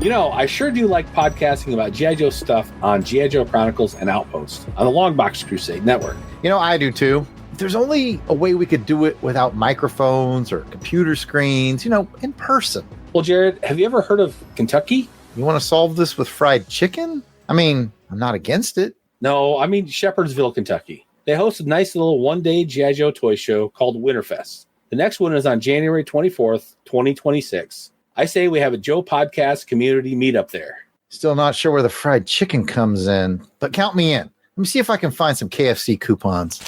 You know, I sure do like podcasting about G.I. Joe stuff on G.I. Joe Chronicles and Outpost on the Longbox Crusade Network. You know, I do too. If there's only a way we could do it without microphones or computer screens, in person. Well, Jarrod, have you ever heard of Kentucky? You want to solve this with fried chicken? I mean, I'm not against it. No, I mean Shepherdsville, Kentucky. They host a nice little one-day G.I. Joe toy show called Winterfest. The next one is on January 24th, 2026. I say we have a Joe Podcast community meetup there. Still not sure where the fried chicken comes in, but count me in. Let me see if I can find some KFC coupons.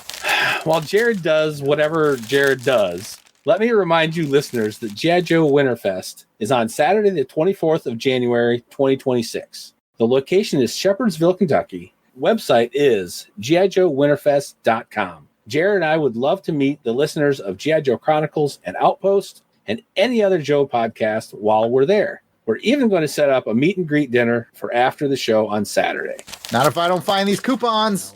While Jarrod does whatever Jarrod does, let me remind you listeners that G.I. Joe Winterfest is on Saturday the 24th of January, 2026. The location is Shepherdsville, Kentucky. Website is GIJoeWinterfest.com. Jarrod and I would love to meet the listeners of G.I. Joe Chronicles and Outpost and any other Joe podcast while we're there. We're even going to set up a meet and greet dinner for after the show on Saturday. Not if I don't find these coupons.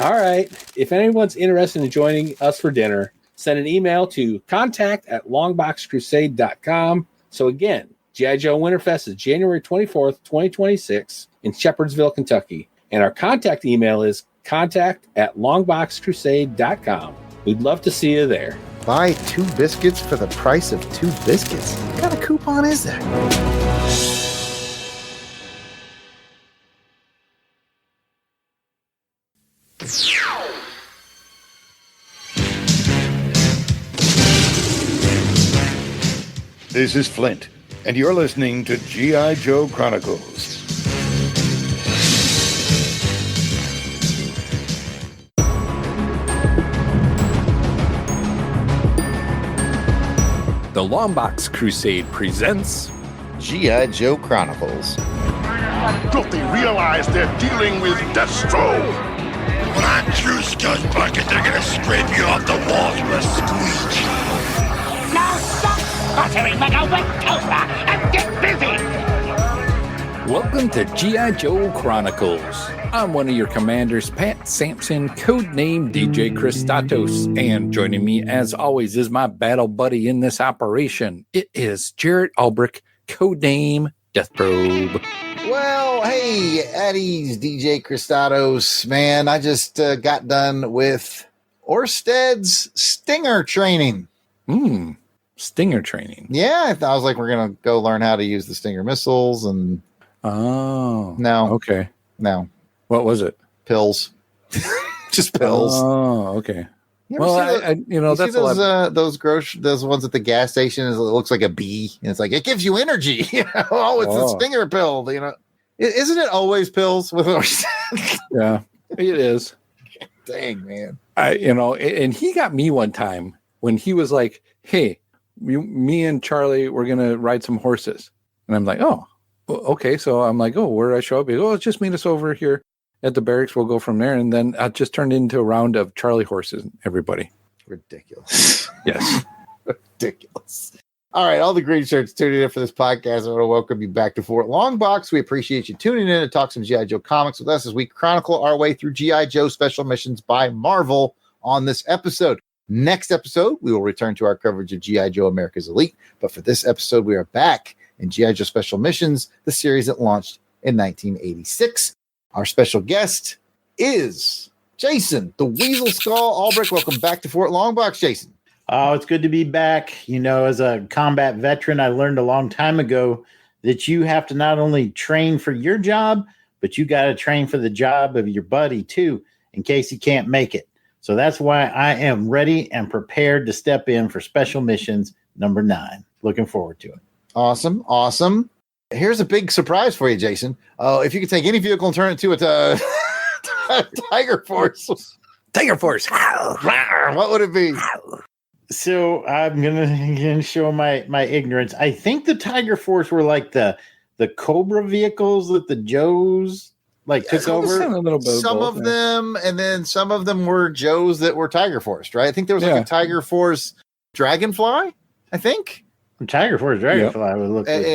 All right. If anyone's interested in joining us for dinner, send an email to contact@longboxcrusade.com. So again, G.I. Joe Winterfest is January 24th, 2026 in Shepherdsville, Kentucky. And our contact email is contact@longboxcrusade.com. We'd love to see you there. Buy 2 biscuits for the price of 2 biscuits. What kind of coupon is that? This is Flint, and you're listening to G.I. Joe Chronicles. The Longbox Crusade presents G.I. Joe Chronicles. Don't they realize they're dealing with Destro? When I chew Scuzz Bucket, they're gonna scrape you off the walls with a squeegee. Now stop sputtering like a wet toaster and get busy! Welcome to G.I. Joe Chronicles. I'm one of your commanders, Pat Sampson, codename DJ Kristatos, and joining me as always is my battle buddy in this operation. It is Jarrod Albrick, codename Deathprobe. Well, hey, Eddie's DJ Kristatos. Man, I just got done with Orsted's Stinger training. Stinger training. Yeah, I was like, we're going to go learn how to use the Stinger missiles and... Oh. No. Okay. No. What was it? Pills. Just pills. Oh, okay. Well, that's those, those ones at the gas station. It looks like a bee, and it's like it gives you energy. Oh, it's a Stinger pill. Isn't it always pills with? Yeah, it is. Dang, man. And he got me one time when he was like, "Hey, me and Charlie, we're gonna ride some horses," and I'm like, "Oh, okay." So I'm like, "Oh, where do I show up?" He goes, "Oh, just meet us over here at the barracks. We'll go from there." And then I just turned into a round of Charlie horses. Everybody. Ridiculous. Yes. Ridiculous. All right. All the green shirts tuning in for this podcast. I want to welcome you back to Fort Longbox. We appreciate you tuning in to talk some G.I. Joe comics with us as we chronicle our way through G.I. Joe Special Missions by Marvel on this episode. Next episode, we will return to our coverage of G.I. Joe America's Elite. But for this episode, we are back in G.I. Joe Special Missions, the series that launched in 1986. Our special guest is Jason, the Weasel Skull Albrick. Welcome back to Fort Longbox, Jason. Oh, it's good to be back. As a combat veteran, I learned a long time ago that you have to not only train for your job, but you got to train for the job of your buddy too, in case he can't make it. So that's why I am ready and prepared to step in for Special Missions number 9. Looking forward to it. Awesome. Awesome. Here's a big surprise for you, Jason. If you could take any vehicle and turn it to a Tiger Force. Tiger Force. What would it be? So I'm gonna show my ignorance. I think the Tiger Force were like the Cobra vehicles that the Joes took over. Some of them, and then some of them were Joes that were Tiger Force, right? I think there was like a Tiger Force Dragonfly, I think. Tiger Force Dragonfly would look like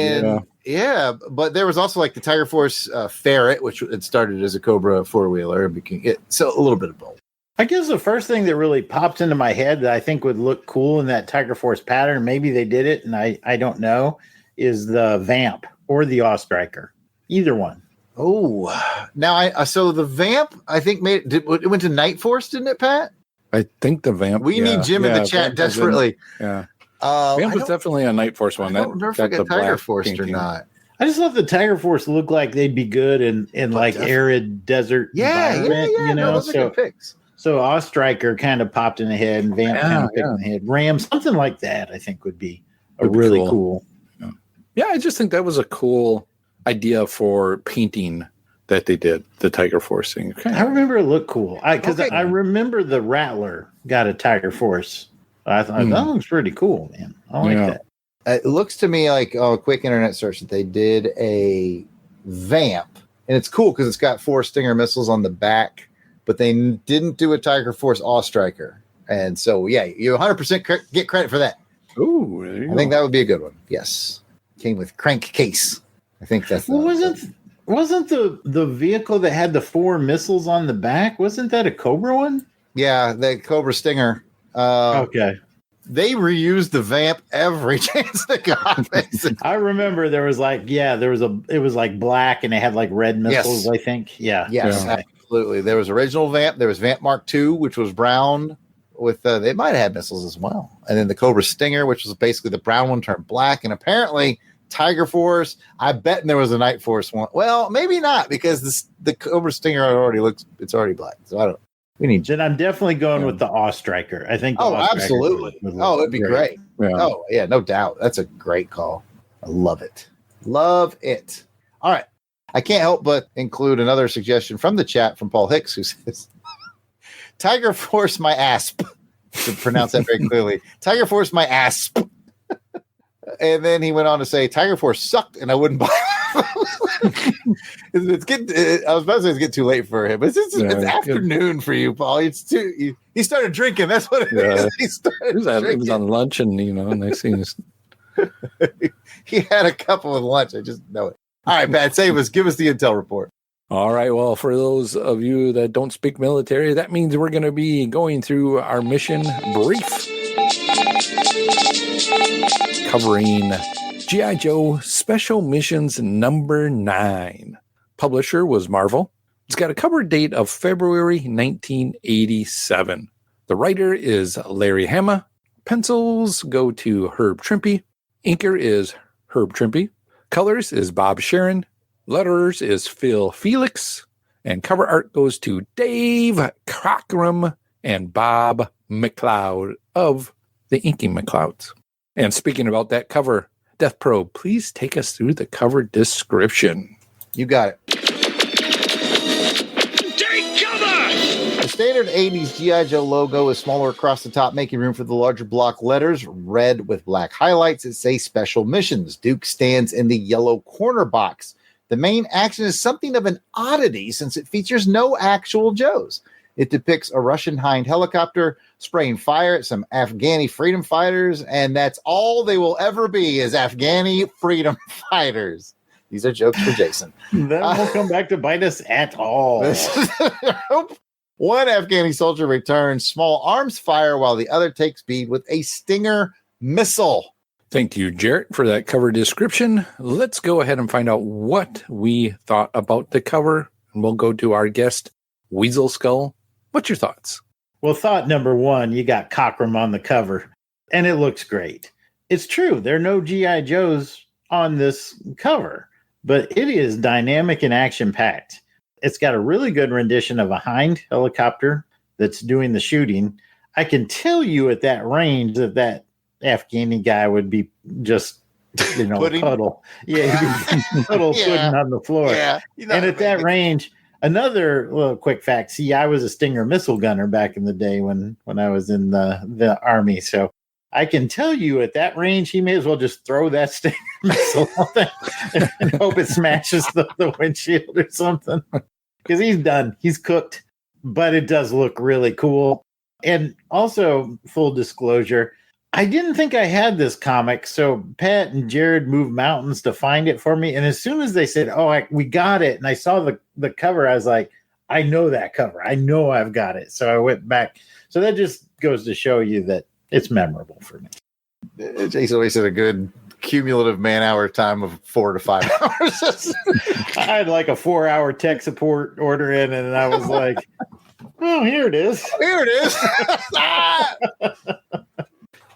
but there was also like the Tiger Force Ferret, which had started as a Cobra 4-wheeler and became it. So a little bit of both. I guess the first thing that really pops into my head that I think would look cool in that Tiger Force pattern, maybe they did it and I don't know, is the Vamp. or the Awe Striker. Either one. Oh, now so the Vamp, I think it went to Night Force, didn't it, Pat? I think the Vamp. We need Jim in the chat desperately. Yeah. Vamp was definitely a Night Force one. I don't remember if I got Tiger Force or not. I just love the Tiger Force look like they'd be good in like arid desert environment. You know, those are good picks. So Awe Striker kind of popped in the head, and Vamp kind of picked in the head. Ram, something like that, I think would be really cool. Yeah, I just think that was a cool idea for painting that they did, the Tiger Force thing. I remember it looked cool. Because I remember the Rattler got a Tiger Force. I thought that looks pretty cool, man. I like that. It looks to me like a quick internet search that they did a Vamp, and it's cool because it's got 4 Stinger missiles on the back, but they didn't do a Tiger Force Awe Striker. And so, yeah, you 100% get credit for that. Ooh, I think that would be a good one. Yes. Came with crank case. I think that's wasn't the vehicle that had the 4 missiles on the back, wasn't that a Cobra one? Yeah, the Cobra Stinger. Okay. They reused the Vamp every chance they got. Basically. I remember there was it was like black and it had like red missiles, I think. Yeah. Yes, absolutely. There was original Vamp. There was Vamp Mark II, which was brown with, they might have had missiles as well. And then the Cobra Stinger, which was basically the brown one turned black. And apparently Tiger Force, I bet there was a Night Force one. Well, maybe not because the Cobra Stinger it's already black. So I don't. Then I'm definitely going with the Awe Striker. I think. Absolutely. It'd be great. Yeah. Oh, yeah, no doubt. That's a great call. I love it. Love it. All right. I can't help but include another suggestion from the chat from Paul Hicks, who says, Tiger Force my asp. To pronounce that very clearly. Tiger Force my asp. And then he went on to say, Tiger Force sucked and I wouldn't buy it. It's getting, I was about to say it's getting too late for him. It's afternoon for you, Paul. He started drinking. That's what it is. He was on lunch and, next thing is. He had a couple with lunch. I just know it. All right, Pat, give us the intel report. All right. Well, for those of you that don't speak military, that means we're going to be going through our mission brief, covering G.I. Joe Special Missions number 9. Publisher was Marvel. It's got a cover date of February 1987. The writer is Larry Hama. Pencils go to Herb Trimpe. Inker is Herb Trimpe. Colors is Bob Sharon. Letterers is Phil Felix. And cover art goes to Dave Cockrum and Bob McLeod of the Inking McLeods. And speaking about that cover, Death Pro, please take us through the cover description. You got it. Take cover! The standard 80s G.I. Joe logo is smaller across the top, making room for the larger block letters, red with black highlights that say Special Missions. Duke stands in the yellow corner box. The main action is something of an oddity since it features no actual Joes. It depicts a Russian Hind helicopter spraying fire at some Afghani freedom fighters, and that's all they will ever be is Afghani freedom fighters. These are jokes for Jason. That won't come back to bite us at all. One Afghani soldier returns small arms fire while the other takes speed with a Stinger missile. Thank you, Jarrod, for that cover description. Let's go ahead and find out what we thought about the cover. And we'll go to our guest, Weasel Skull. What's your thoughts? Well, thought number 1, you got Cockrum on the cover, and it looks great. It's true. There are no G.I. Joes on this cover, but it is dynamic and action-packed. It's got a really good rendition of a Hind helicopter that's doing the shooting. I can tell you at that range that Afghani guy would be just, a puddle. Yeah, he'd be puddle pudding on the floor. Yeah, and at that range, another little quick fact. See, I was a Stinger missile gunner back in the day when I was in the Army. So I can tell you at that range, he may as well just throw that Stinger missile out there and hope it smashes the windshield or something. Because he's done. He's cooked. But it does look really cool. And also, full disclosure, I didn't think I had this comic. So Pat and Jarrod moved mountains to find it for me. And as soon as they said, we got it, and I saw the cover, I was like, I know that cover. I know I've got it. So I went back. So that just goes to show you that it's memorable for me. Jason always said a good cumulative man-hour time of 4 to 5 hours. I had like a 4-hour tech support order in, and I was like, "Oh, here it is. Here it is."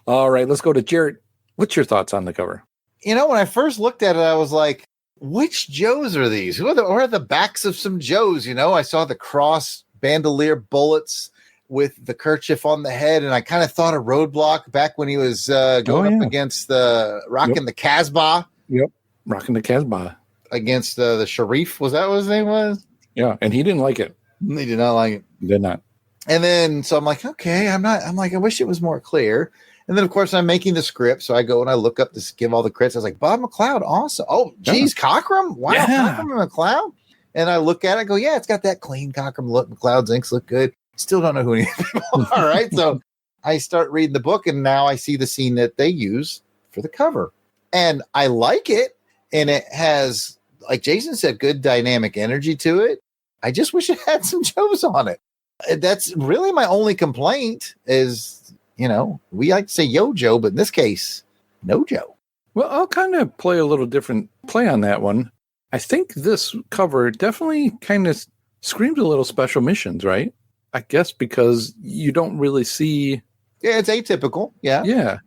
All right, let's go to Jarrod. What's your thoughts on the cover? When I first looked at it, I was like, which Joes are these? Who are the backs of some Joes? I saw the cross bandolier bullets with the kerchief on the head, and I kind of thought of Roadblock back when he was going up against the rocking the Casbah. Yep, rocking the Casbah against the Sharif. Was that what his name was? Yeah, and he didn't like it. He did not like it. He did not. And then so I'm like, okay, I'm like, I wish it was more clear. And then of course I'm making the script, so I go and I look up to give all the crits. I was like, Bob McLeod, awesome. Oh, geez, Cockrum, wow, Cockrum and McLeod. And I look at it, I go, yeah, it's got that clean Cockrum look. McLeod's inks look good. Still don't know who any of them are, right? So I start reading the book, and now I see the scene that they use for the cover. And I like it, and it has, like Jason said, good dynamic energy to it. I just wish it had some Joes on it. That's really my only complaint is, we like to say yo Joe, but in this case, no Joe. Well, I'll kind of play a little different play on that one. I think this cover definitely kind of screams a little special missions, right? I guess because you don't really see. Yeah, it's atypical. Yeah. Yeah.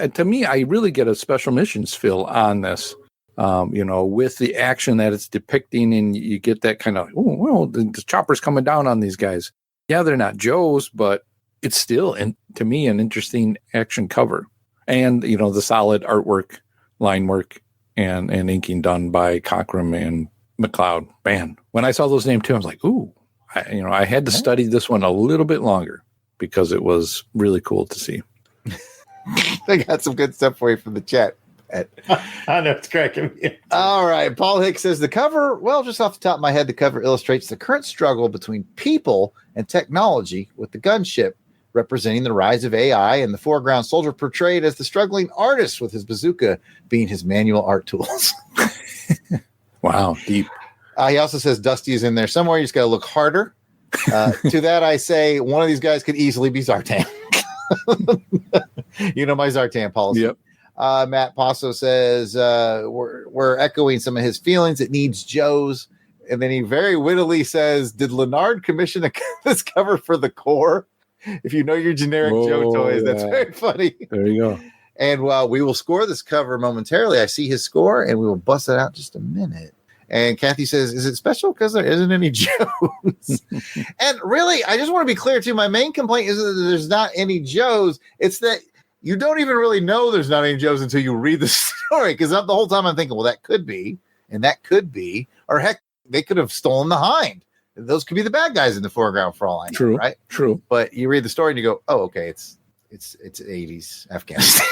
To me, I really get a special missions feel on this, with the action that it's depicting, and you get that kind of, the chopper's coming down on these guys. Yeah, they're not Joes, but it's still, to me, an interesting action cover. And, the solid artwork, line work, and inking done by Cockrum and McLeod. Man, when I saw those names too, I was like, ooh. I had to study this one a little bit longer because it was really cool to see. They got some good stuff for you from the chat. I know, it's cracking me. All right. Paul Hicks says the cover, well, just off the top of my head, the cover illustrates the current struggle between people and technology, with the gunship representing the rise of AI and the foreground soldier portrayed as the struggling artist with his bazooka being his manual art tools. Wow. Deep. He also says Dusty is in there somewhere. You just got to look harder. To that, I say one of these guys could easily be Zartan. My Zartan policy. Yep. Matt Passo says we're echoing some of his feelings. It needs Joe's. And then he very wittily says, did Leonard commission this cover for the core? If you know your generic Joe toys, that's very funny. There you go. And we will score this cover momentarily. I see his score, and we will bust it out in just a minute. And Kathy says, is it special because there isn't any Joes? And really, I just want to be clear, too. My main complaint isn't that there's not any Joes. It's that you don't even really know there's not any Joes until you read the story. Because the whole time I'm thinking, well, that could be, and that could be. Or heck, they could have stolen the hind. Those could be the bad guys in the foreground for all I know, True, right? True. But you read the story and you go, oh, okay, it's 80s Afghanistan,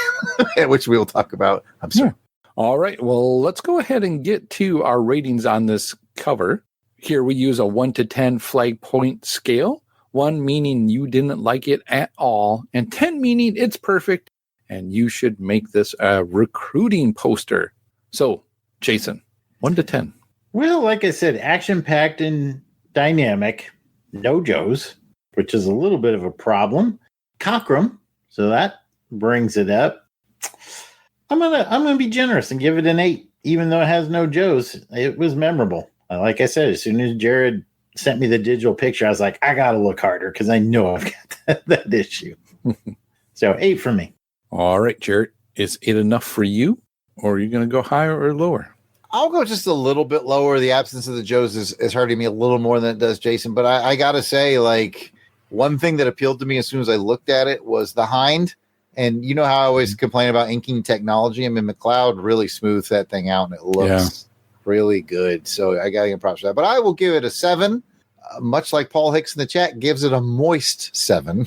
which we will talk about. I'm sorry. Yeah. All right. Well, let's go ahead and get to our ratings on this cover. Here we use a 1 to 10 flag point scale. 1 meaning you didn't like it at all, and 10 meaning it's perfect, and you should make this a recruiting poster. So, Jason, 1 to 10. Well, like I said, action-packed and dynamic. No Joes, which is a little bit of a problem. Cockrum, so that brings it up. I'm gonna be generous and give it an 8, even though it has no Joes. It was memorable. Like I said, as soon as Jarrod sent me the digital picture, I was like, I gotta look harder because I know I've got that issue. So 8 for me. All right, Jarrod, is 8 enough for you, or are you gonna go higher or lower? I'll go just a little bit lower. The absence of the Joes is hurting me a little more than it does Jason. But I gotta say, like, one thing that appealed to me as soon as I looked at it was the hind. And you know how I always complain about inking technology? I mean, McLeod really smooths that thing out, and it looks really good. So I got to give props for that. But I will give it a 7. Much like Paul Hicks in the chat gives it a moist 7.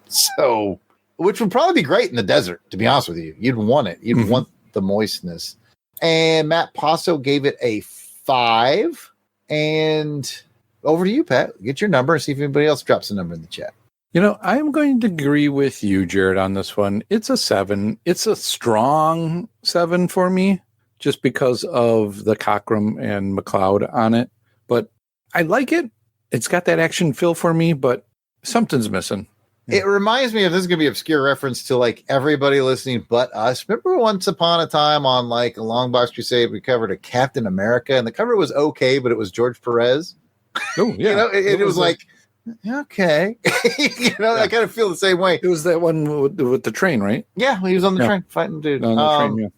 So, which would probably be great in the desert, to be honest with you. You'd want it. You'd want the moistness. And Matt Passo gave it a 5. And over to you, Pat. Get your number and see if anybody else drops a number in the chat. I'm going to agree with you, Jarrod, on this one. It's a 7. It's a strong 7 for me, just because of the Cockrum and McLeod on it. But I like it. It's got that action feel for me, but something's missing. It reminds me of, this is going to be obscure reference to like everybody listening but us. Remember once upon a time on like a LONGBOX CRUSADE, we covered a Captain America and the cover was okay, but it was George Perez. Oh, yeah. You know, it was like, okay. I kind of feel the same way. It was that one with the train, right? Yeah, he was on the train fighting dude. On the train, yeah.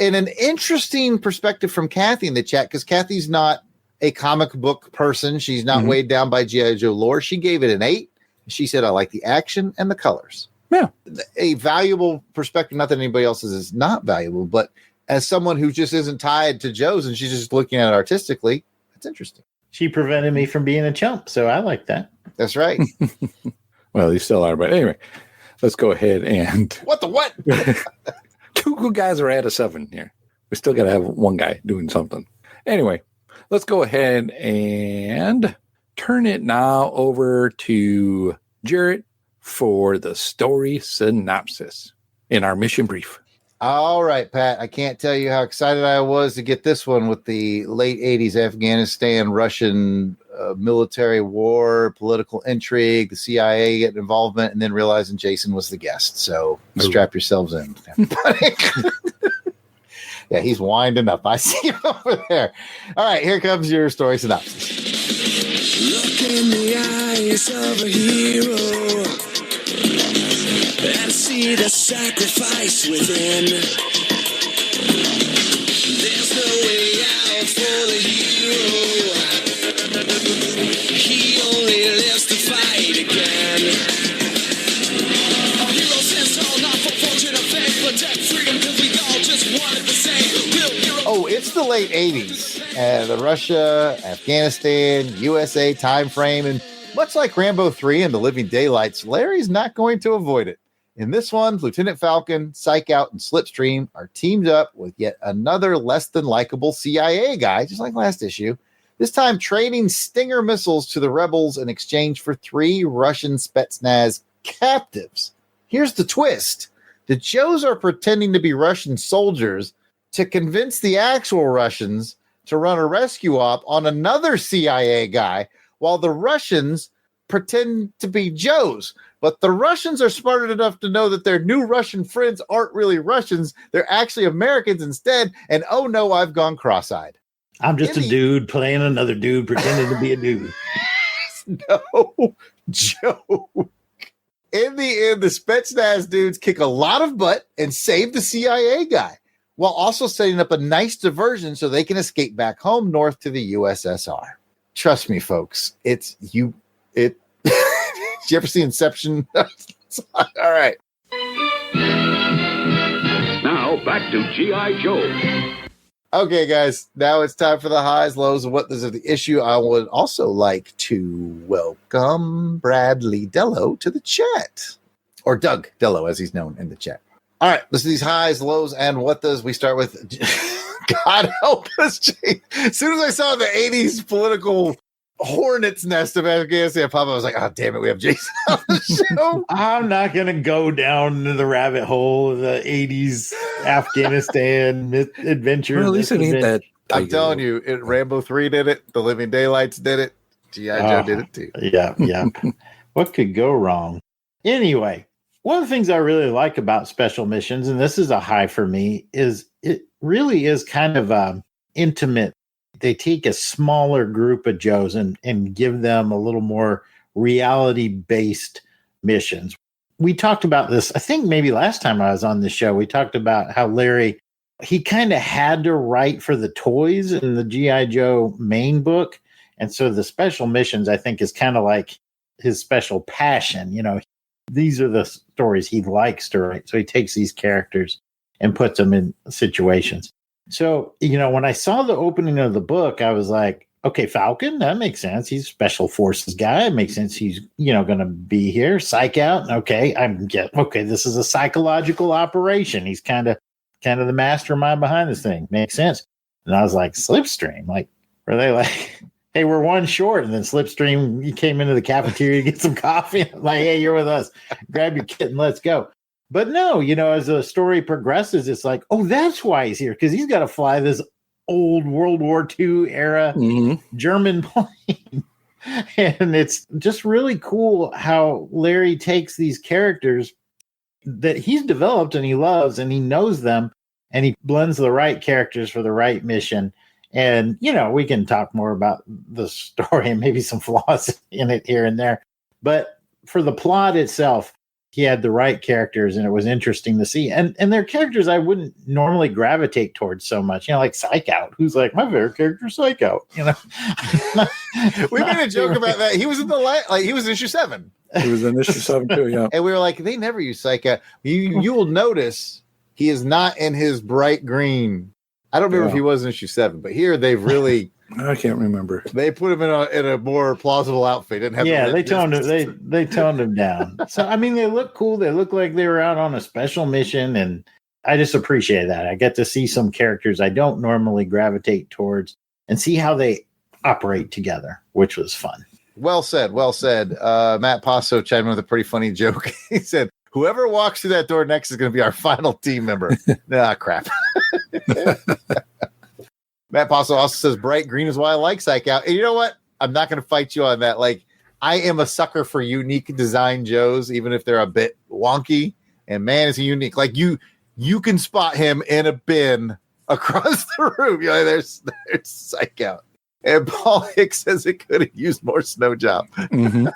And an interesting perspective from Kathy in the chat, because Kathy's not a comic book person. She's not weighed down by G.I. Joe lore. She gave it an 8. She said, I like the action and the colors. Yeah. A valuable perspective, not that anybody else's is not valuable, but as someone who just isn't tied to Joe's and she's just looking at it artistically, it's interesting. She prevented me from being a chump, so I like that. That's right. Well, you still are, but anyway, let's go ahead and... What? 2 good guys are out of 7 here. We still got to have one guy doing something. Anyway, let's go ahead and turn it now over to Jarrod for the story synopsis in our mission brief. All right, Pat. I can't tell you how excited I was to get this one with the late 80s Afghanistan, Russian military war, political intrigue, the CIA getting involvement, and then realizing Jason was the guest. So strap yourselves in. Yeah, he's winding up. I see him over there. All right, here comes your story synopsis. Look in the eyes of a hero and see the sacrifice within. There's no way out for the hero. He only lives to fight again. A hero stands tall, not for fortune or fame, protect freedom because we all just wanted the same. Oh, it's the late 80s. The Russia, Afghanistan, USA time frame. And much like Rambo 3 and The Living Daylights, Larry's not going to avoid it. In this one, Lieutenant Falcon, Psych Out, and Slipstream are teamed up with yet another less than likable CIA guy, just like last issue. This time trading Stinger missiles to the rebels in exchange for 3 Russian Spetsnaz captives. Here's the twist. The Joes are pretending to be Russian soldiers to convince the actual Russians to run a rescue op on another CIA guy, while the Russians pretend to be Joes. But the Russians are smart enough to know that their new Russian friends aren't really Russians. They're actually Americans instead. And oh no, I've gone cross-eyed. I'm just a dude playing another dude, pretending to be a dude. No joke. In the end, the Spetsnaz dudes kick a lot of butt and save the CIA guy, while also setting up a nice diversion so they can escape back home north to the USSR. Trust me, folks. Did you ever see Inception? All right. Now back to G.I. Joe. Okay, guys. Now it's time for the highs, lows, and what is of the issue. I would also like to welcome Bradley Dello to the chat, or Doug Dello, as he's known in the chat. All right, listen to these highs, lows, and what does. We start with God help us, Jay. As soon as I saw the 80s political hornet's nest of Afghanistan pop, I was like, oh, damn it, we have Jason on the show. I'm not going to go down into the rabbit hole of the 80s Afghanistan adventure. Well, at least it ain't that. I'm telling you, Rambo 3 did it. The Living Daylights did it. G.I. Joe did it too. Yeah. What could go wrong? Anyway. One of the things I really like about special missions, and this is a high for me, is it really is kind of intimate. They take a smaller group of Joes and give them a little more reality-based missions. We talked about this, I think maybe last time I was on the show, we talked about how Larry, he kind of had to write for the toys in the G.I. Joe main book. And so the special missions, I think, is kind of like his special passion, These are the stories he likes to write. So he takes these characters and puts them in situations. So, when I saw the opening of the book, I was like, okay, Falcon, that makes sense. He's a special forces guy. It makes sense. He's, going to be here. Psych Out. Okay. This is a psychological operation. He's kind of the mastermind behind this thing. Makes sense. And I was like, Slipstream, were they like, hey, we're one short. And then Slipstream, you came into the cafeteria to get some coffee. I'm like, hey, you're with us. Grab your kit and let's go. But no, as the story progresses, it's like, oh, that's why he's here. Because he's got to fly this old World War II era German plane. And it's just really cool how Larry takes these characters that he's developed and he loves and he knows them, and he blends the right characters for the right mission. And, we can talk more about the story and maybe some flaws in it here and there. But for the plot itself, he had the right characters, and it was interesting to see. And they're characters I wouldn't normally gravitate towards so much. Like Psych Out, who's like, my favorite character is Psych Out. We made a joke about that. He was in he was in issue 7. He was in issue 7 too, yeah. And we were like, they never use Psych Out. You will notice he is not in his bright green. I don't remember if he was in issue 7, but here they've really... I can't remember. They put him in a more plausible outfit. They toned him. They toned him down. So they look cool. They look like they were out on a special mission, and I just appreciate that. I get to see some characters I don't normally gravitate towards and see how they operate together, which was fun. Well said. Well said. Matt Passo chimed in with a pretty funny joke. He said, "Whoever walks through that door next is going to be our final team member." Crap. Matt Passo also says bright green is why I like Psych Out. And you know what? I'm not going to fight you on that. Like, I am a sucker for unique design Joes, even if they're a bit wonky. And man, is he unique. Like, you can spot him in a bin across the room. There's Psych Out. And Paul Hicks says it could have used more snow job. Mm-hmm.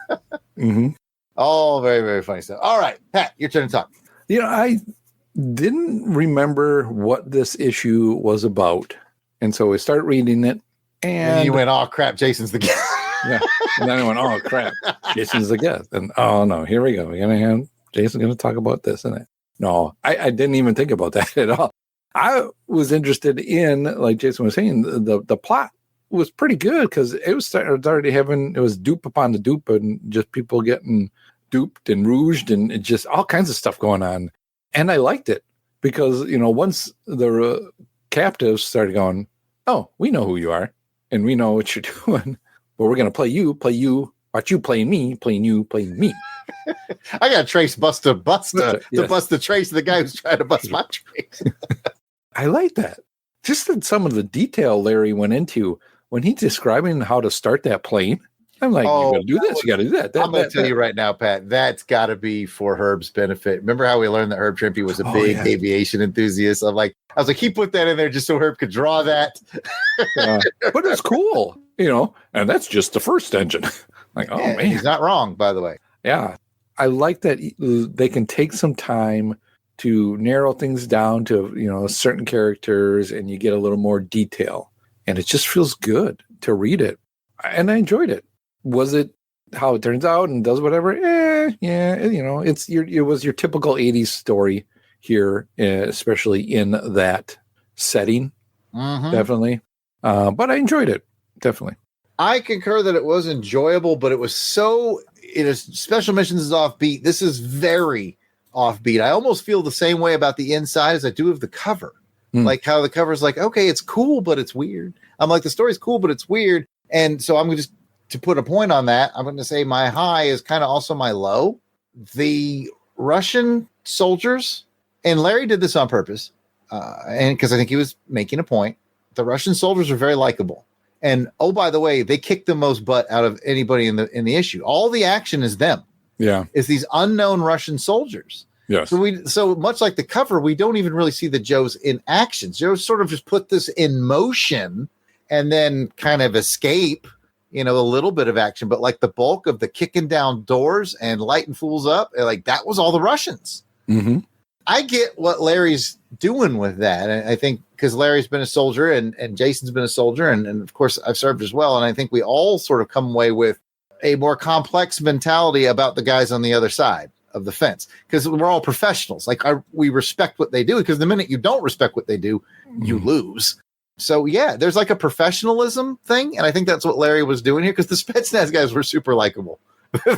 Mm-hmm. All very, very funny stuff. All right, Pat, your turn to talk. I didn't remember what this issue was about. And so we start reading it, and you went, "Oh crap, Jason's the guest." Yeah, and then I went, "Oh crap, Jason's the guest." And oh no, here we go. We're gonna have Jason's gonna talk about this and that. No, I didn't even think about that at all. I was interested in, like Jason was saying, the plot was pretty good because it was already it was dupe upon the dupe, and just people getting duped and rouged and just all kinds of stuff going on. And I liked it because once the captives started going, "Oh, we know who you are, and we know what you're doing, but we're going to play you, watch you playing me, playing you, playing me." I got to trace Buster to bust the trace of the guy who's trying to bust my trace. I like that. Just that some of the detail Larry went into when he's describing how to start that plane. I'm like, you got to do this, you got to do that. I'm going to tell you right now, Pat, that's got to be for Herb's benefit. Remember how we learned that Herb Trimpe was a big aviation enthusiast? I was like, he put that in there just so Herb could draw that. But it's cool, and that's just the first engine. Like, oh man, he's not wrong, by the way. Yeah, I like that they can take some time to narrow things down to certain characters, and you get a little more detail, and it just feels good to read it, and I enjoyed it. Was it how it turns out and does whatever? Yeah, it was your typical 80s story here, especially in that setting. Mm-hmm. Definitely. But I enjoyed it. Definitely. I concur that it was enjoyable, but it was Special Missions is offbeat. This is very offbeat. I almost feel the same way about the inside as I do of the cover. Like how the cover's like, okay, it's cool, but it's weird. I'm like, the story's cool, but it's weird. And so I'm just to put a point on that, I'm going to say my high is kind of also my low. The Russian soldiers, and Larry did this on purpose, and because I think he was making a point, the Russian soldiers are very likable. And oh, by the way, they kicked the most butt out of anybody in the issue. All the action is them. Yeah, it's these unknown Russian soldiers. Yes. So much like the cover, we don't even really see the Joes in action. Joe sort of just put this in motion and then kind of escape. A little bit of action, but like the bulk of the kicking down doors and lighting fools up, like that was all the Russians. Mm-hmm. I get what Larry's doing with that. And I think because Larry's been a soldier and Jason's been a soldier, and of course I've served as well. And I think we all sort of come away with a more complex mentality about the guys on the other side of the fence because we're all professionals. Like we respect what they do, because the minute you don't respect what they do, you lose. So, yeah, there's like a professionalism thing. And I think that's what Larry was doing here, because the Spetsnaz guys were super likable.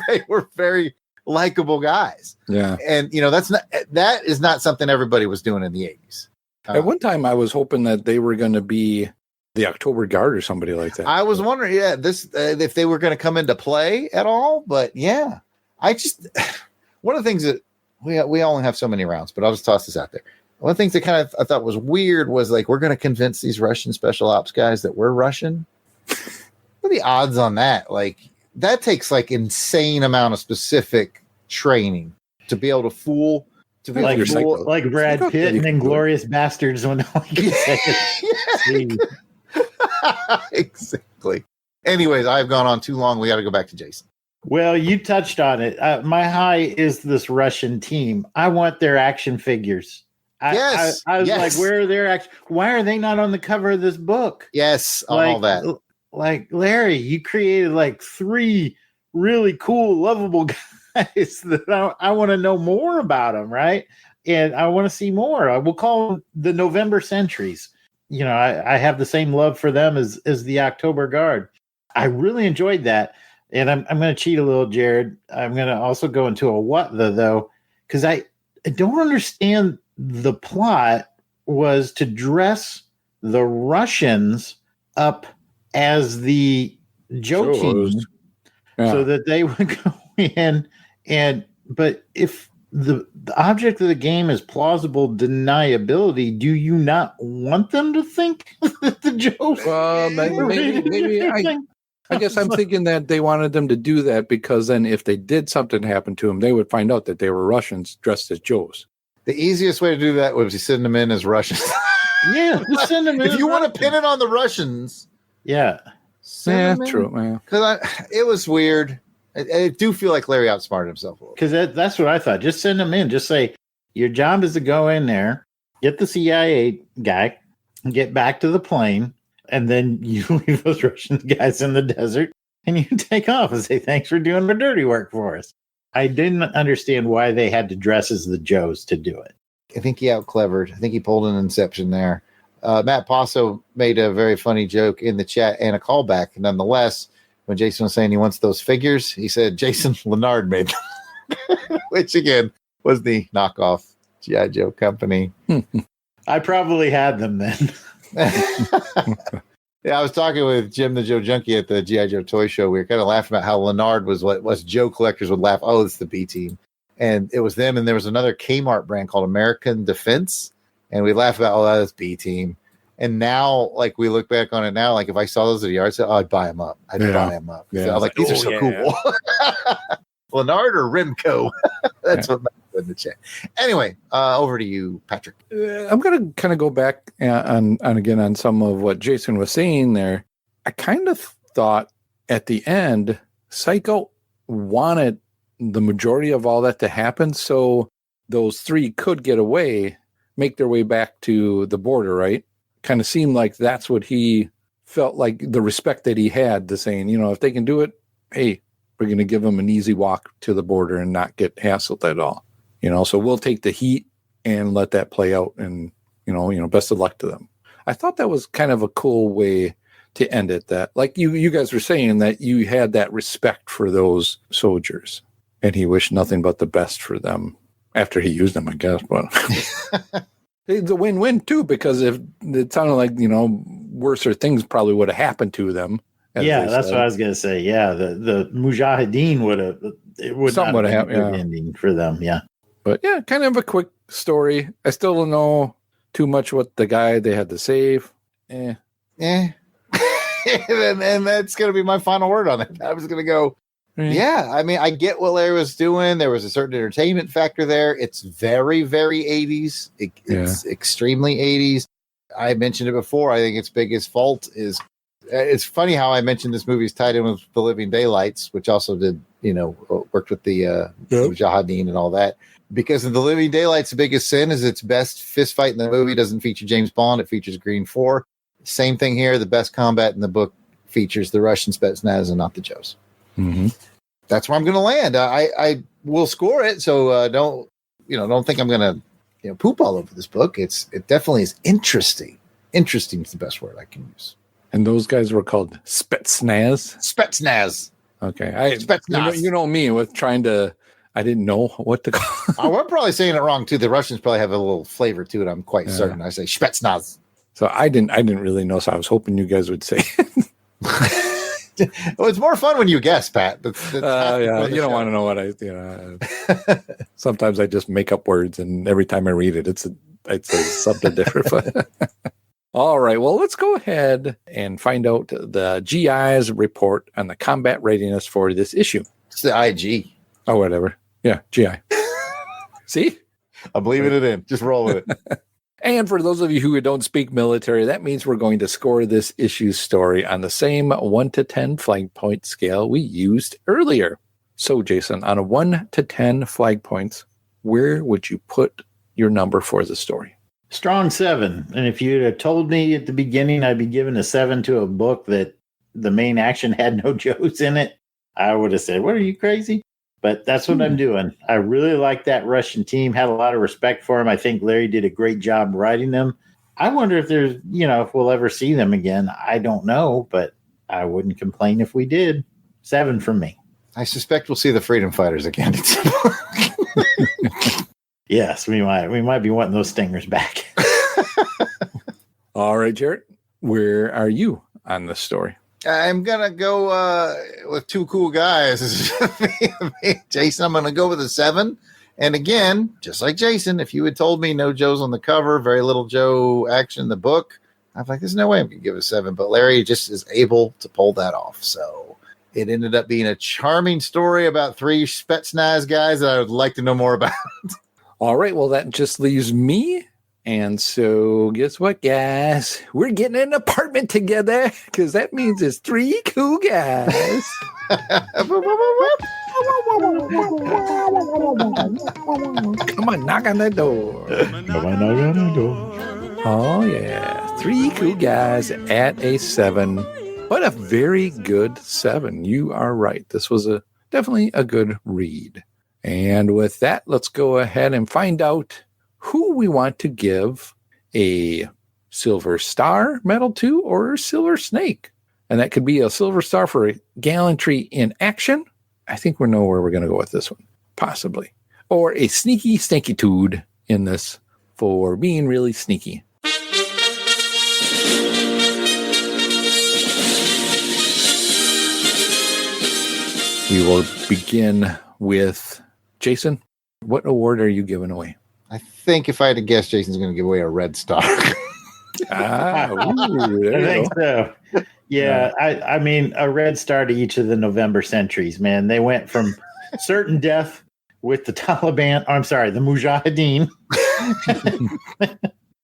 They were very likable guys. Yeah. And, that is not something everybody was doing in the 80s. At one time, I was hoping that they were going to be the October Guard or somebody like that. I was wondering, if they were going to come into play at all. But, yeah, one of the things that we only have so many rounds, but I'll just toss this out there. One of the things that kind of I thought was weird was like, we're going to convince these Russian special ops guys that we're Russian. What are the odds on that? Like, that takes like insane amount of specific training to be able to fool. To be like, fool, like Brad Pitt and Inglourious Bastards when all you can say is exactly. Anyways, I've gone on too long. We got to go back to Jason. Well, you touched on it. My high is this Russian team. I want their action figures. I was like, where are their action? Why are they not on the cover of this book? Yes, all that. Like, Larry, you created like 3 really cool, lovable guys that I want to know more about them, right? And I want to see more. I will call them the November Sentries. You know, I have the same love for them as the October Guard. I really enjoyed that. And I'm going to cheat a little, Jarrod. I'm going to also go into a what the, though, because I don't understand the plot was to dress the Russians up as the Joe team so that they would go in but if the object of the game is plausible deniability, do you not want them to think that the Joes? Well, maybe I guess I'm thinking that they wanted them to do that because then if they did something happen to them, they would find out that they were Russians dressed as Joes. The easiest way to do that was to send them in as Russians. Yeah, just send them in. If you want to pin it on the Russians, true, man. Because it was weird. I do feel like Larry outsmarted himself a little. Because that's what I thought. Just send them in. Just say your job is to go in there, get the CIA guy, get back to the plane, and then you leave those Russian guys in the desert, and you take off and say thanks for doing the dirty work for us. I didn't understand why they had to dress as the Joes to do it. I think he outclevered. I think he pulled an Inception there. Matt Passo made a very funny joke in the chat and a callback. Nonetheless, when Jason was saying he wants those figures, he said Jason Lennard made them, which again was the knockoff G.I. Joe company. I probably had them then. Yeah, I was talking with Jim the Joe Junkie at the G.I. Joe Toy Show. We were kind of laughing about how Lennard was what Joe collectors would laugh. Oh, it's the B team. And it was them. And there was another Kmart brand called American Defense. And we laugh about, oh, that's B team. And now, like, we look back on it now, like, if I saw those at a yard sale, I'd buy them up. I'd buy them up. Yeah. So I was like, these are so cool. Lennard or Remco? That's what Matt put in the chat. Anyway, over to you, Patrick. I'm going to kind of go back on again on some of what Jason was saying there. I kind of thought at the end, Psycho wanted the majority of all that to happen so those 3 could get away, make their way back to the border, right? Kind of seemed like that's what he felt like, the respect that he had to saying, you know, if they can do it, hey, we're going to give them an easy walk to the border and not get hassled at all. You know, so we'll take the heat and let that play out, and, you know, best of luck to them. I thought that was kind of a cool way to end it, that like you guys were saying that you had that respect for those soldiers and he wished nothing but the best for them after he used them, I guess. But it's a win-win too, because if it sounded like, you know, worser things probably would have happened to them. Yeah, that's what I was going to say. Yeah, the Mujahideen would have happened. Yeah. Ending for them. Yeah, but yeah, kind of a quick story. I still don't know too much what the guy they had to save. And that's going to be my final word on it. I was going to go. Yeah, I mean, I get what Larry was doing. There was a certain entertainment factor there. It's very, very 80s. It's extremely 80s. I mentioned it before. I think its biggest fault is, it's funny how I mentioned this movie is tied in with The Living Daylights, which also did, you know, worked with the Mujahideen and all that. Because in The Living Daylights, the biggest sin is its best fist fight in the movie doesn't feature James Bond. It features Green 4. Same thing here. The best combat in the book features the Russian Spetsnaz and not the Joes. Mm-hmm. That's where I'm going to land. I will score it. So don't think I'm going to poop all over this book. It definitely is interesting. Interesting is the best word I can use. And those guys were called Spetsnaz. Spetsnaz. Okay. Spetsnaz. You know me with trying to. I didn't know what to call. We're probably saying it wrong too. The Russians probably have a little flavor to it. I'm quite certain. I say Spetsnaz. So I didn't really know. So I was hoping you guys would say. Well, it's more fun when you guess, Pat. That's you don't want to know what sometimes I just make up words, and every time I read it, it's something different. All right. Well, let's go ahead and find out the GI's report on the combat readiness for this issue. It's the IG. Oh, whatever. Yeah, GI. See? I'm leaving it in. Just roll with it. And for those of you who don't speak military, that means we're going to score this issue's story on the same 1 to 10 flag point scale we used earlier. So, Jason, on a 1 to 10 flag points, where would you put your number for the story? Strong 7. And if you'd have told me at the beginning I'd be giving a 7 to a book that the main action had no Joes in it, I would have said, what, are you crazy? But that's what I'm doing. I really like that Russian team, had a lot of respect for them. I think Larry did a great job writing them. I wonder if there's, if we'll ever see them again. I don't know, but I wouldn't complain if we did. 7 from me. I suspect we'll see the Freedom Fighters again. Yes, we might be wanting those stingers back. All right, Jarrod, where are you on this story? I'm going to go with two cool guys. Jason, I'm going to go with a 7. And again, just like Jason, if you had told me no Joe's on the cover, very little Joe action in the book, I'm like, there's no way I'm going to give it a 7. But Larry just is able to pull that off. So it ended up being a charming story about 3 Spetsnaz guys that I would like to know more about. All right, well, that just leaves me. And so guess what, guys? We're getting an apartment together because that means it's 3 cool guys. Come on, knock on that door. Oh, yeah. 3 cool guys at a 7. What a very good 7. You are right. This was definitely a good read. And with that, let's go ahead and find out who we want to give a Silver Star medal to or Silver Snake. And that could be a Silver Star for gallantry in action. I think we know where we're going to go with this one, possibly. Or a Sneaky Snaky-tude in this for being really sneaky. We will begin with Jason. What award are you giving away? I think if I had to guess, Jason's going to give away a Red Star. I think so. Yeah, I mean, a Red Star to each of the November centuries, man. They went from certain death with the Taliban. I'm sorry, the Mujahideen.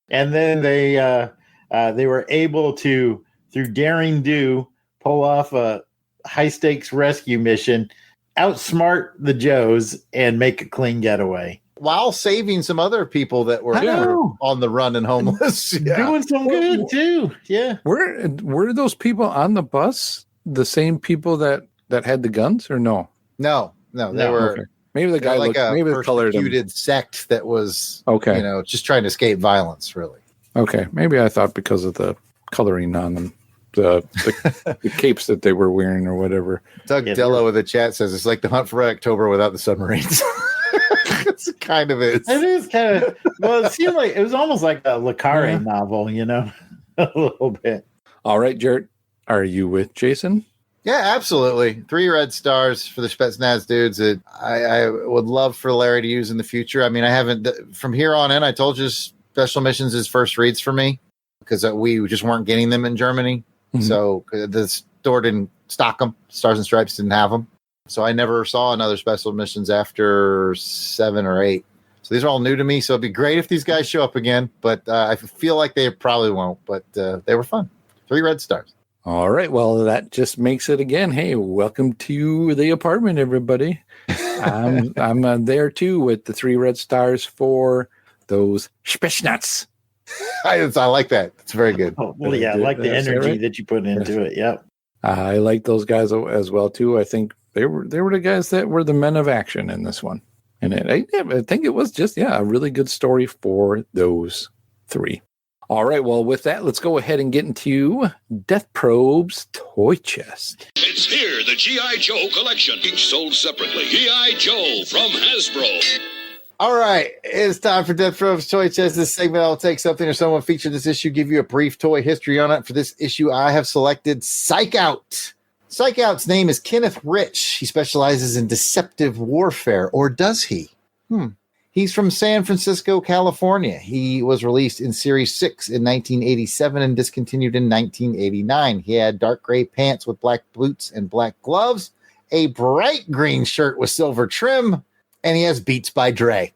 And then they were able to, through daring do, pull off a high-stakes rescue mission, outsmart the Joes, and make a clean getaway. While saving some other people that were on the run and homeless. Doing some good, too. Yeah. Were those people on the bus the same people that had the guns, or no? No. They were... Okay. Maybe the guy like maybe a the persecuted sect that was, okay, just trying to escape violence, really. Okay. Maybe I thought because of the coloring on them. The capes that they were wearing or whatever. Doug Dello in the chat says it's like the Hunt for Red October without the submarines. It's kind of it. It is kind of, well, it seemed like it was almost like a Le Carre novel, a little bit. All right, Jarrod, are you with Jason? Yeah, absolutely. 3 Red Stars for the Spetsnaz dudes that I would love for Larry to use in the future. I mean, I haven't, from here on in, I told you Special Missions is first reads for me because we just weren't getting them in Germany. Mm-hmm. So the store didn't stock them. Stars and Stripes didn't have them. So I never saw another Special Missions after 7 or 8. So these are all new to me. So it'd be great if these guys show up again. But I feel like they probably won't. But they were fun. 3 Red Stars. All right. Well, that just makes it again. Hey, welcome to the apartment, everybody. I'm there too with the 3 Red Stars for those Spetsnaz. I like that. It's very good. Oh, well, yeah, I like the energy that you put into it. Yep. I like those guys as well too. I think they were the guys that were the men of action in this one, and I think it was just a really good story for those 3. All right, well, with that, let's go ahead and get into Death Probe's toy chest. It's here, the G.I. Joe collection, each sold separately. G.I. Joe from Hasbro. All right, it's time for Death Probe's Toy Chest. This segment, I'll take something or someone featured this issue, give you a brief toy history on it. For this issue, I have selected Psych Out. Psych Out's name is Kenneth Rich. He specializes in deceptive warfare, or does he? He's from San Francisco, California. He was released in Series 6 in 1987 and discontinued in 1989. He had dark gray pants with black boots and black gloves, a bright green shirt with silver trim, and he has Beats by Dre.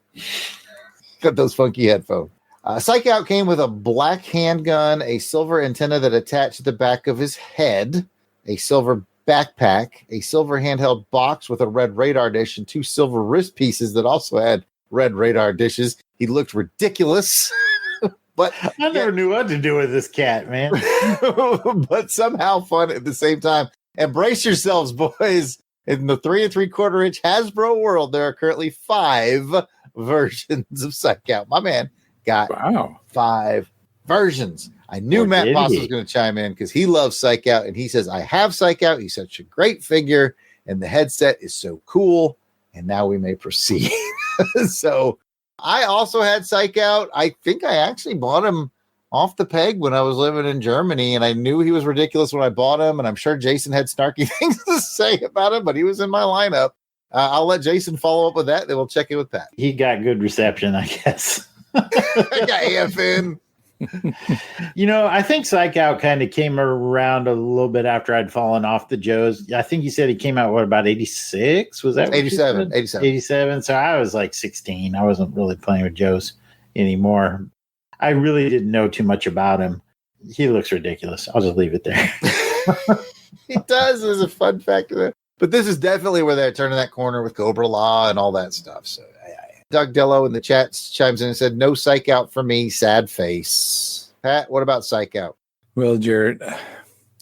Got those funky headphones. Psych Out came with a black handgun, a silver antenna that attached to the back of his head, a silver backpack, a silver handheld box with a red radar dish, and 2 silver wrist pieces that also had red radar dishes. He looked ridiculous, but I never knew what to do with this cat, man. but somehow fun at the same time. And brace yourselves, boys. In the 3 3/4 inch Hasbro world, there are currently 5 versions of Psych Out. My man got 5 versions. I knew Matt Boss was going to chime in because he loves Psych Out, and he says, I have Psych Out. He's such a great figure, and the headset is so cool. And now we may proceed. So I also had Psych Out. I think I actually bought him off the peg when I was living in Germany, and I knew he was ridiculous when I bought him, and I'm sure Jason had snarky things to say about him, but he was in my lineup. I'll let Jason follow up with that, then we'll check in with Pat. He got good reception, I guess. I got AFN. I think Psych Out kind of came around a little bit after I'd fallen off the Joes. I think you said he came out, about 86? Was that 87? 87. So I was like 16. I wasn't really playing with Joes anymore. I really didn't know too much about him. He looks ridiculous. I'll just leave it there. He does. There's a fun fact there. But this is definitely where they're turning that corner with Cobra Law and all that stuff. So Doug Dello in the chat chimes in and said, no Psych Out for me, sad face. Pat, what about Psych Out? Well, Jarrod,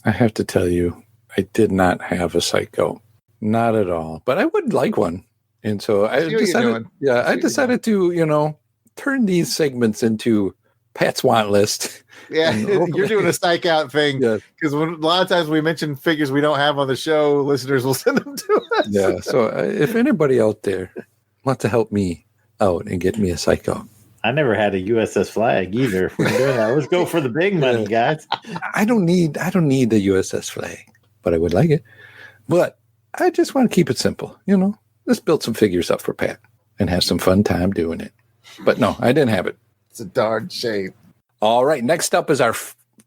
I have to tell you, I did not have a Psych Out. Not at all. But I would like one. And so I decided to, turn these segments into Pat's want list. Yeah, you're doing a Psych Out thing. Because a lot of times we mention figures we don't have on the show, listeners will send them to us. Yeah, so if anybody out there wants to help me out and get me a Psych Out. I never had a USS Flag either. If we're doing that, let's go for the big money, guys. I don't need the USS Flag, but I would like it. But I just want to keep it simple, Let's build some figures up for Pat and have some fun time doing it. But no, I didn't have it. It's a darn shame. All right, next up is our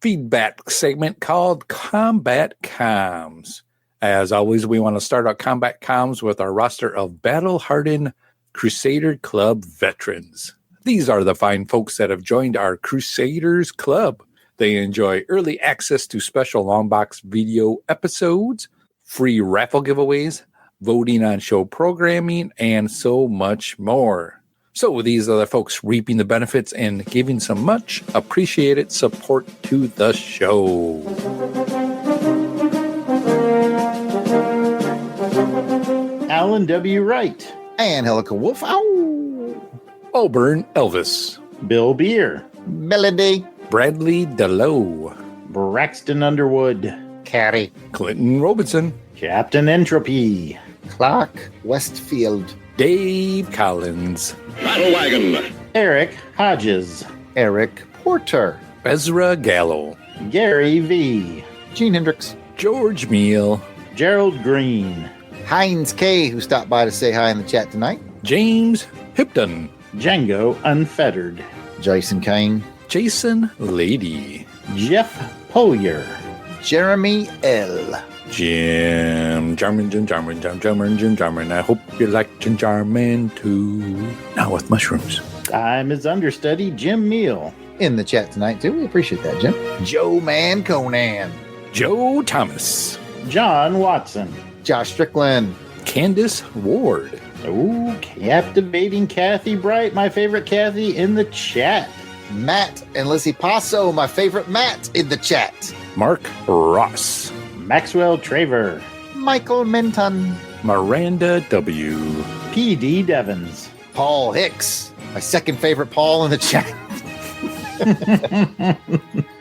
feedback segment called Combat Comms. As always, we want to start our Combat Comms with our roster of battle-hardened Crusader Club veterans. These are the fine folks that have joined our Crusaders Club. They enjoy early access to special Longbox video episodes, free raffle giveaways, voting on show programming, and so much more. So these are the folks reaping the benefits and giving some much appreciated support to the show. Alan W. Wright. And Helica Wolf. Ow! Auburn Elvis. Bill Beer. Melody. Bradley DeLoe. Braxton Underwood. Carrie. Clinton Robinson. Captain Entropy. Clark Westfield. Dave Collins. Battle Wagon. Eric Hodges. Eric Porter. Ezra Gallo. Gary V. Gene Hendricks. George Meal. Gerald Green. Heinz K., who stopped by to say hi in the chat tonight. James Hipton. Django Unfettered. Jason Kane. Jason Lady. Jeff Polier. Jeremy L. Jim Jarman. I hope you like Jim Jarman too. Now with mushrooms. I'm his understudy, Jim Meal. In the chat tonight, too. We appreciate that, Jim. Joe Man Conan. Joe Thomas. John Watson. Josh Strickland. Candace Ward. Oh, captivating Kathy Bright, my favorite Kathy in the chat. Matt and Lizzie Passo, my favorite Matt in the chat. Mark Ross. Maxwell Traver. Michael Menton. Miranda W. P.D. Devons. Paul Hicks, my second favorite Paul in the chat.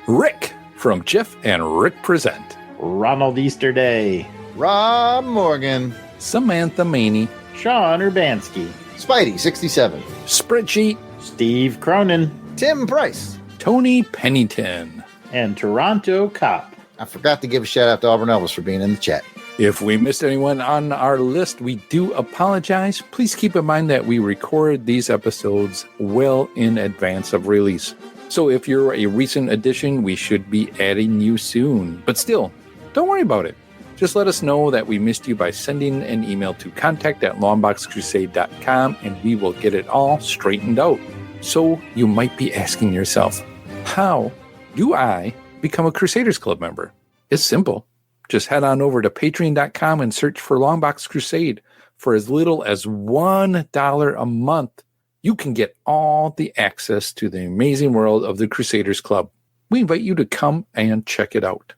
Rick from Jeff and Rick Present. Ronald Easterday. Rob Morgan. Samantha Maney. Sean Urbanski. Spidey 67. Spreadsheet. Steve Cronin. Tim Price. Tony Pennington. And Toronto Cop. I forgot to give a shout out to Auburn Elvis for being in the chat. If we missed anyone on our list, we do apologize. Please keep in mind that we record these episodes well in advance of release. So if you're a recent addition, we should be adding you soon. But still, don't worry about it. Just let us know that we missed you by sending an email to contact@longboxcrusade.com and we will get it all straightened out. So you might be asking yourself, how do I become a Crusaders Club member? It's simple. Just head on over to patreon.com and search for Longbox Crusade. For as little as $1 a month, you can get all the access to the amazing world of the Crusaders Club. We invite you to come and check it out.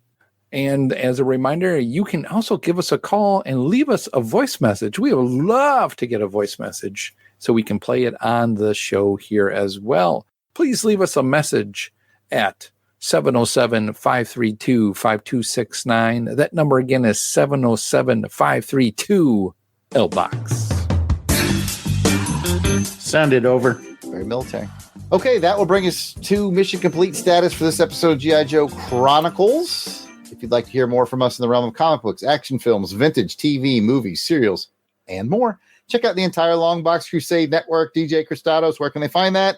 And as a reminder, you can also give us a call and leave us a voice message. We would love to get a voice message so we can play it on the show here as well. Please leave us a message at 707-532-5269. That number again is 707-532-LBOX. Sounded over. Very military. Okay, that will bring us to mission complete status for this episode of G.I. Joe Chronicles. If you'd like to hear more from us in the realm of comic books, action films, vintage TV, movies, serials, and more, check out the entire Longbox Crusade Network. DJ Kristatos, where can they find that?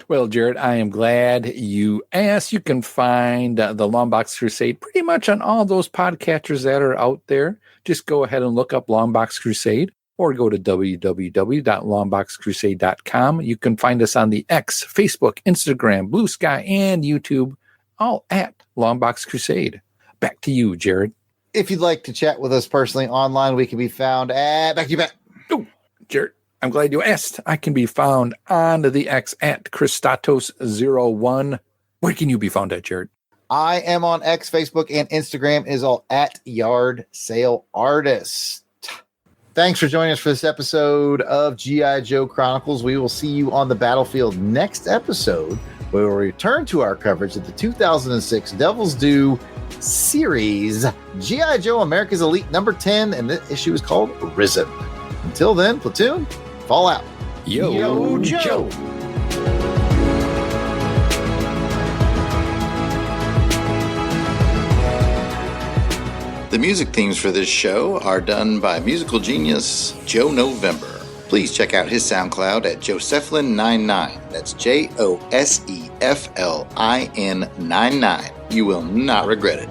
Well, Jarrod, I am glad you asked. You can find the Longbox Crusade pretty much on all those podcatchers that are out there. Just go ahead and look up Longbox Crusade or go to www.longboxcrusade.com. You can find us on the X, Facebook, Instagram, Blue Sky, and YouTube, all at Longbox Crusade. Back to you, Jarrod. If you'd like to chat with us personally online, we can be found at... Back to you, Pat. Oh, Jarrod, I'm glad you asked. I can be found on the X at Kristatos01. Where can you be found at, Jarrod? I am on X, Facebook, and Instagram. It is all at Yard Sale Artist. Thanks for joining us for this episode of G.I. Joe Chronicles. We will see you on the battlefield next episode, where we'll return to our coverage of the 2006 Devil's Due series, G.I. Joe America's Elite number 10, and this issue is called Risen. Until then, platoon, fall out. Yo, Joe. The music themes for this show are done by musical genius Joe November. Please check out his SoundCloud at Josephline99. That's Josephline99. You will not regret it.